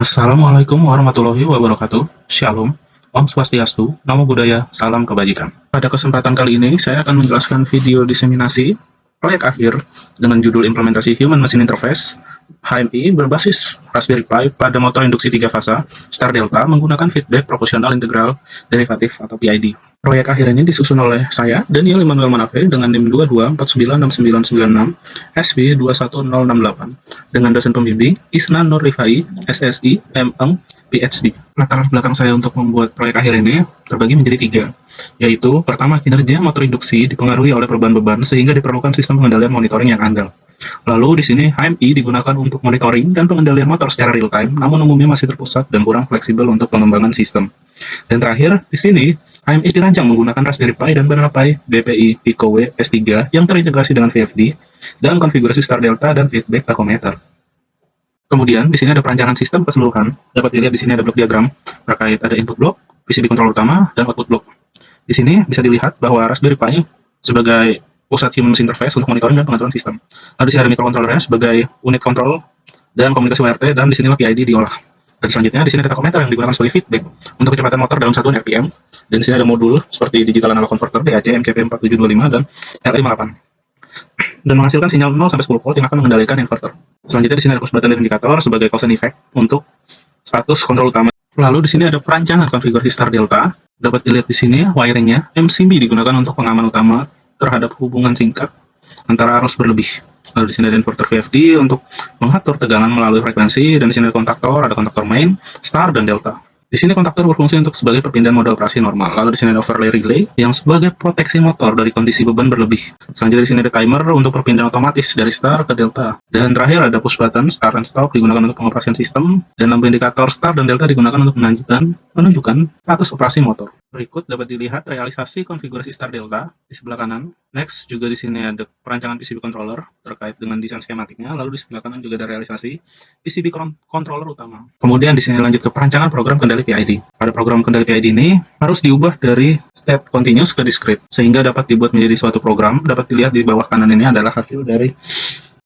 Assalamualaikum warahmatullahi wabarakatuh. Shalom, Om Swastiastu, Namo Buddhaya, Salam Kebajikan. Pada kesempatan kali ini, saya akan menjelaskan video diseminasi proyek akhir dengan judul Implementasi Human Machine Interface HMI berbasis Raspberry Pi pada motor induksi 3 fasa Star Delta menggunakan feedback proporsional integral derivatif atau PID. Proyek akhir ini disusun oleh saya, Daniel Immanuel Manafe, dengan NIM 22496996 SV21068, dengan dosen pembimbing Isnan Nur Rifai, SSI, M.Eng, PhD. Latar belakang saya untuk membuat proyek akhir ini terbagi menjadi 3, yaitu pertama, kinerja motor induksi dipengaruhi oleh perubahan beban sehingga diperlukan sistem pengendalian monitoring yang andal. Lalu di sini HMI digunakan untuk monitoring dan pengendalian motor secara real time, namun umumnya masih terpusat dan kurang fleksibel untuk pengembangan sistem. Dan terakhir, di sini HMI dirancang menggunakan Raspberry Pi dan Banana Pi BPI Pico W S3 yang terintegrasi dengan VFD dan konfigurasi Star Delta dan feedback tachometer. Kemudian di sini ada perancangan sistem keseluruhan. Dapat dilihat di sini ada blok diagram terkait ada input block, PCB controller utama, dan output block. Di sini bisa dilihat bahwa Raspberry Pi sebagai pusat human machine interface untuk monitoring dan pengaturan sistem. Lalu di sini ada microcontrollernya sebagai unit kontrol dan komunikasi WRT, dan di sinilah PID diolah. Dan selanjutnya di sini ada tachometer yang digunakan sebagai feedback untuk kecepatan motor dalam satuan RPM. Dan di sini ada modul seperti digital analog converter DAC, MKP4725, dan RE58. Dan menghasilkan sinyal 0 sampai 10 volt yang akan mengendalikan inverter. Selanjutnya di sini ada push button indikator sebagai cause and effect untuk status kontrol utama. Lalu di sini ada perancangan konfigurasi Star Delta. Dapat dilihat di sini wiringnya. MCB digunakan untuk pengaman utama terhadap hubungan singkat antara arus berlebih. Lalu di sini ada inverter VFD untuk mengatur tegangan melalui frekuensi, dan di sini ada kontaktor main, Star, dan Delta. Di sini kontaktor berfungsi untuk sebagai perpindahan mode operasi normal. Lalu di sini ada overlay relay yang sebagai proteksi motor dari kondisi beban berlebih. Selanjutnya di sini ada timer untuk perpindahan otomatis dari Star ke Delta. Dan terakhir ada push button start and stop digunakan untuk pengoperasian sistem, dan lampu indikator Star dan Delta digunakan untuk menunjukkan status operasi motor. Berikut dapat dilihat realisasi konfigurasi Star Delta di sebelah kanan. Next, juga di sini ada perancangan PCB controller terkait dengan desain skematiknya. Lalu di sebelah kanan juga ada realisasi PCB controller utama. Kemudian di sini lanjut ke perancangan program kendali PID. Pada program kendali PID ini harus diubah dari state continuous ke discrete sehingga dapat dibuat menjadi suatu program. Dapat dilihat di bawah kanan ini adalah hasil dari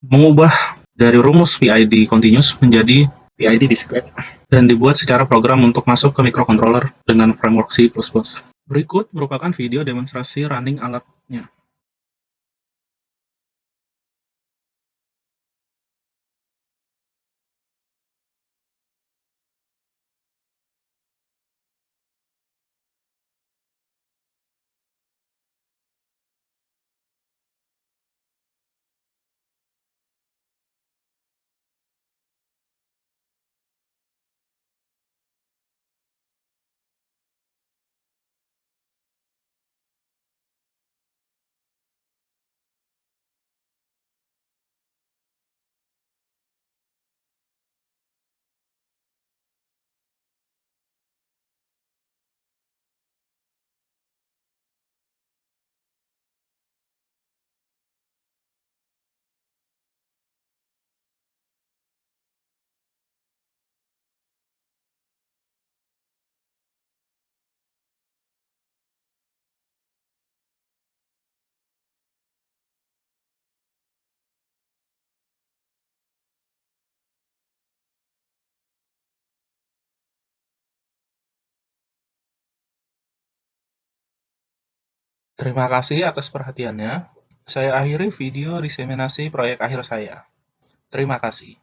mengubah dari rumus PID continuous menjadi PID discrete dan dibuat secara program untuk masuk ke microcontroller dengan framework C++. Berikut merupakan video demonstrasi running alatnya. Terima kasih atas perhatiannya. Saya akhiri video diseminasi proyek akhir saya. Terima kasih.